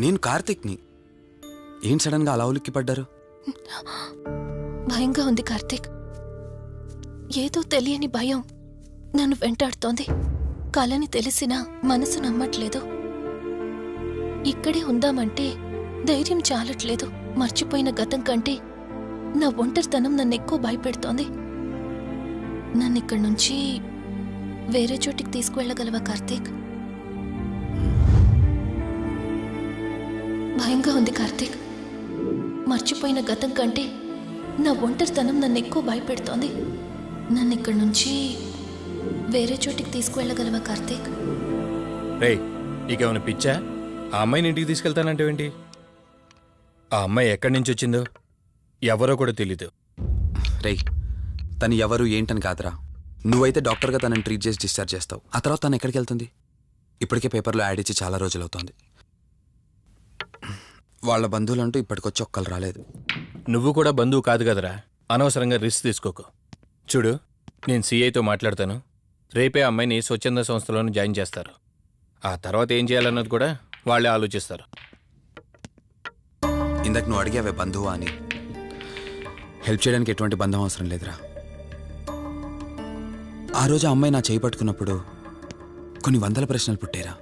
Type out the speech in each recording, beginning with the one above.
నేను కార్తిక్ని. ఏం సడన్గా అలా ఉలిక్కి పడ్డారు? భయంగా ఉంది కార్తిక్. ఏదో తెలియని భయం నన్ను వెంటాడుతోంది. కలని తెలిసినా మనసు నమ్మట్లేదు. ఇక్కడే ఉందామంటే ధైర్యం చాలట్లేదు. మర్చిపోయిన గతం కంటే నా ఒంటరితనం నన్ను ఎక్కువ భయపెడుతోంది. నన్నిక్కడి నుంచి వేరే చోటికి తీసుకువెళ్ళగలవా కార్తీక్? భయంగా ఉంది కార్తీక్. మర్చిపోయిన గతం కంటే నా ఒంటరితనం నన్ను ఎక్కువ భయపెడుతోంది. నన్నిక్కడి నుంచి వేరే చోటికి తీసుకువెళ్ళగలవా కార్తీక్? రేయ్, నీకేమైనా పిచ్చా? ఆ అమ్మాయిని ఇంటికి తీసుకెళ్తానంటేవేంటి? ఆ అమ్మాయి ఎక్కడి నుంచి వచ్చిందో ఎవరో కూడా తెలీదు. రేయ్, తను ఎవరు ఏంటని కాదురా. నువ్వైతే డాక్టర్గా తనని ట్రీట్ చేసి డిశ్చార్జ్ చేస్తావు. ఆ తర్వాత తను ఎక్కడికి వెళ్తుంది? ఇప్పటికే పేపర్లో యాడ్ ఇచ్చి చాలా రోజులు అవుతోంది. వాళ్ళ బంధువులంటూ ఇప్పటికొచ్చి ఒక్కరు రాలేదు. నువ్వు కూడా బంధువు కాదు కదరా, అనవసరంగా రిస్క్ తీసుకోకు. చూడు, నేను సిఐతో మాట్లాడతాను. రేపే అమ్మాయిని స్వచ్ఛంద సంస్థలోనే జాయిన్ చేస్తారు. ఆ తర్వాత ఏం చేయాలన్నది కూడా వాళ్ళే ఆలోచిస్తారు. ఇందాక నువ్వు అడిగావే బంధువా అని. హెల్ప్ చేయడానికి ఎటువంటి బంధం అవసరం లేదురా. ఆ రోజు ఆ అమ్మాయి నా చేయి పట్టుకున్నప్పుడు కొన్ని వందల ప్రశ్నలు పుట్టేరా.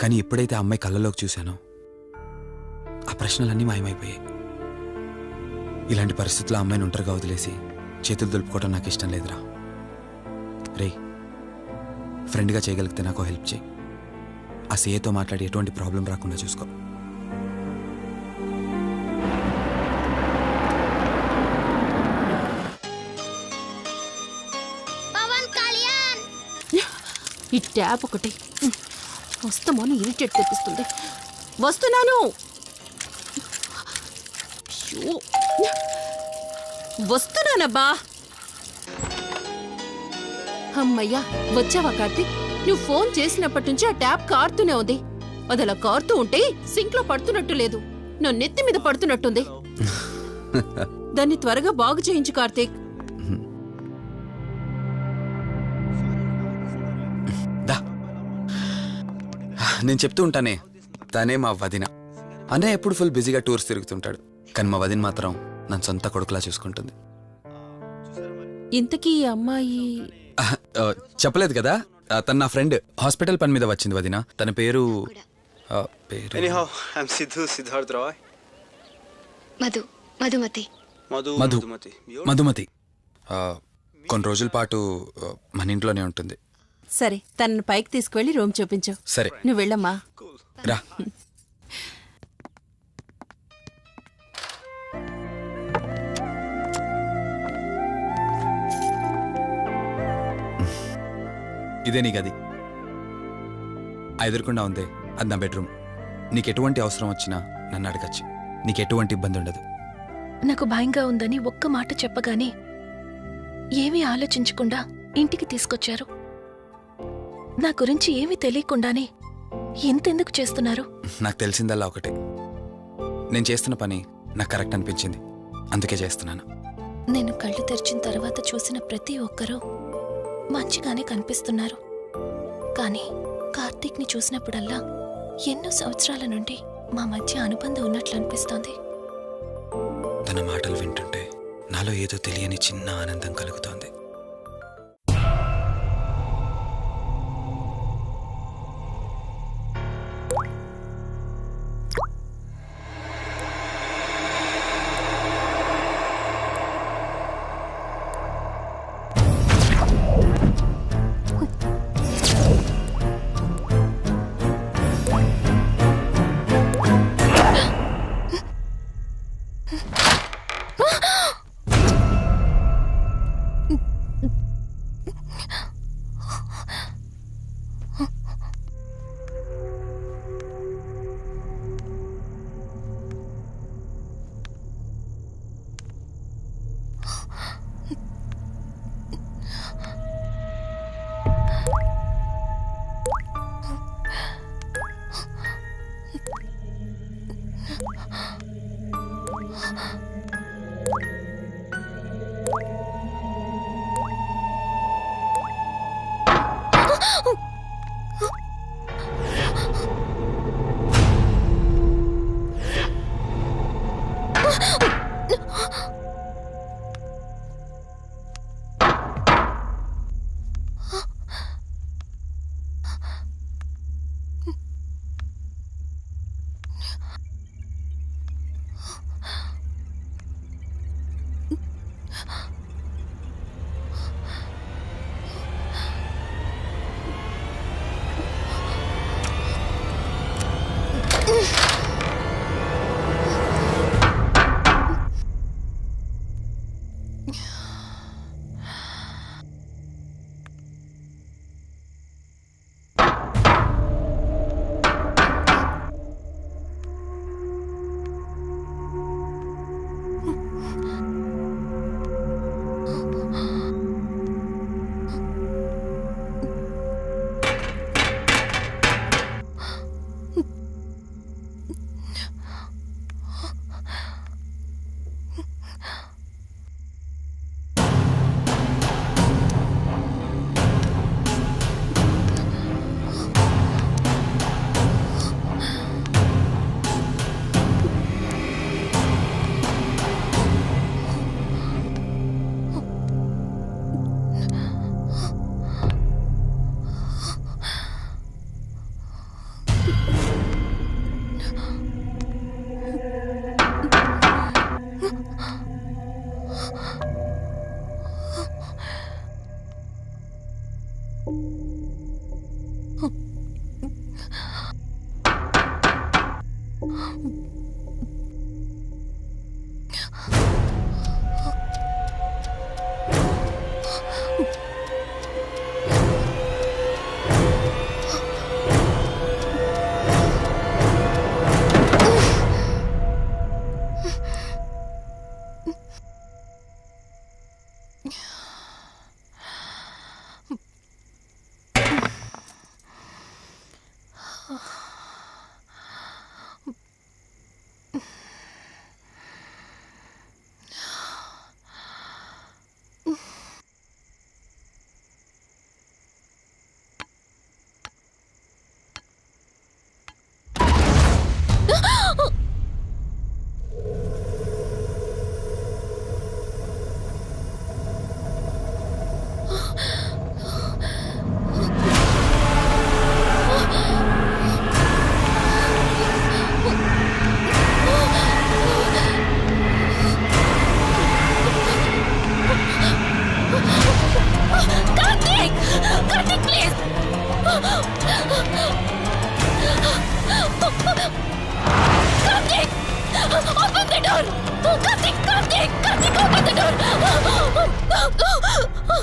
కానీ ఎప్పుడైతే ఆ అమ్మాయి కళ్ళలోకి చూశానో ఆ ప్రశ్నలన్నీ మాయమైపోయాయి. ఇలాంటి పరిస్థితుల్లో ఆ అమ్మాయిని ఒంటరిగా వదిలేసి చేతులు దులుపుకోవడం నాకు ఇష్టం లేదురా. రే, ఫ్రెండ్గా చేయగలిగితే నాకు హెల్ప్ చేయి. ఆ సీఏతో మాట్లాడి ఎటువంటి ప్రాబ్లం రాకుండా చూసుకో. ఈ ట్యాప్ ఒకటి వస్తామని ఇరిటేట్ తెప్పిస్తుంది. వస్తున్నాను. వస్తున్నానబ్బా. అమ్మయ్యా, వచ్చావా కార్తీక్? నువ్వు ఫోన్ చేసినప్పటి నుంచి ఆ ట్యాప్ కారుతూనే ఉంది. అది అలా కారుతూ ఉంటే సింక్ లో పడుతున్నట్టు లేదు, నా నెత్తి మీద పడుతున్నట్టుంది. దాన్ని త్వరగా బాగు చేయించు కార్తీక్. నేను చెప్తూ ఉంటానే, తనే మా వదిన. అన్నయ్య ఎప్పుడు ఫుల్ బిజీగా టూర్స్ తిరుగుతుంటాడు, కానీ మా వదిన మాత్రం నన్ను సొంత కొడుకులా చూసుకుంటుంది. ఇంతకీ ఈ అమ్మాయి చెప్పలేదు కదా, తను నా ఫ్రెండ్. హాస్పిటల్ పని మీద వచ్చింది వదిన. తన పేరు మధుమతి. కొన్ని రోజుల పాటు మన ఇంట్లోనే ఉంటుంది. సరే, తనను పైకి తీసుకువెళ్ళి రూమ్ చూపించు. సరే, నువ్వు వెళ్ళమ్మా. రా. ఇదే నీ గది. ఎదురుకుండా ఉందే, అది నా బెడ్రూమ్. నీకు ఎటువంటి అవసరం వచ్చినా నన్ను అడగచ్చు. నీకు ఎటువంటి ఇబ్బంది ఉండదు. నాకు భయంగా ఉందని ఒక్క మాట చెప్పగానే ఏమీ ఆలోచించకుండా ఇంటికి తీసుకొచ్చారు. నా గురించి ఏమీ తెలియకుండానే ఎంతెందుకు చేస్తున్నారు? నాకు తెలిసిందల్లా ఒకటే, నేను చేస్తున్న పని నాకు కరెక్ట్ అనిపించింది, అందుకే చేస్తున్నాను. నేను కళ్ళు తెరిచిన తర్వాత చూసిన ప్రతి ఒక్కరూ మంచిగానే కనిపిస్తున్నారు. కానీ కార్తీక్ని చూసినప్పుడల్లా ఎన్నో సంవత్సరాల నుండి మా మధ్య అనుబంధం ఉన్నట్లు అనిపిస్తోంది. తన మాటలు వింటుంటే నాలో ఏదో తెలియని చిన్న ఆనందం కలుగుతోంది.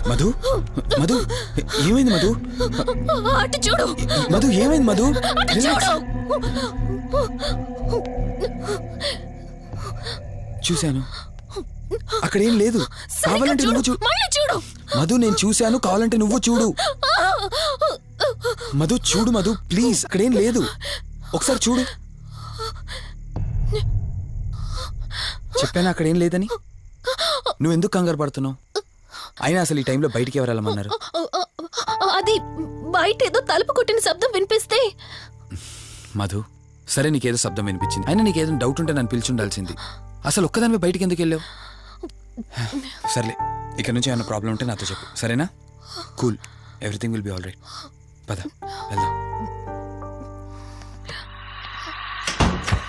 మధు మధు ఏమైంది మధు? అటు చూడు మధు ఏమైంది మధు? చూశాను, అక్కడేం లేదు. కావాలంటే నువ్వు చూడు మధు. నేను చూశాను, కావాలంటే నువ్వు చూడు. మధు చూడు మధు, ప్లీజ్. అక్కడేం లేదు, ఒకసారి చూడు. చెప్పాను అక్కడేం లేదని. నువ్వెందుకు కంగారు పడుతున్నావు? అయినా అసలు ఈ టైంలో బయటికి ఎవరు వెళ్ళమన్నారు? అది బయట ఏదో తలుపు కొట్టిన శబ్దం వినిపిస్తే. మధు, సరే నీకేదో శబ్దం వినిపించింది, అయినా నీకేదో డౌట్ ఉంటే నన్ను పిలిచుండాల్సింది. అసలు ఒక్కదానిపై బయటికి ఎందుకు వెళ్ళావు? సర్లే, ఇక్కడ నుంచి ఏమైనా ప్రాబ్లం ఉంటే నాతో చెప్పు, సరేనా? Cool, everything will be all right. పద వెళ్దాం.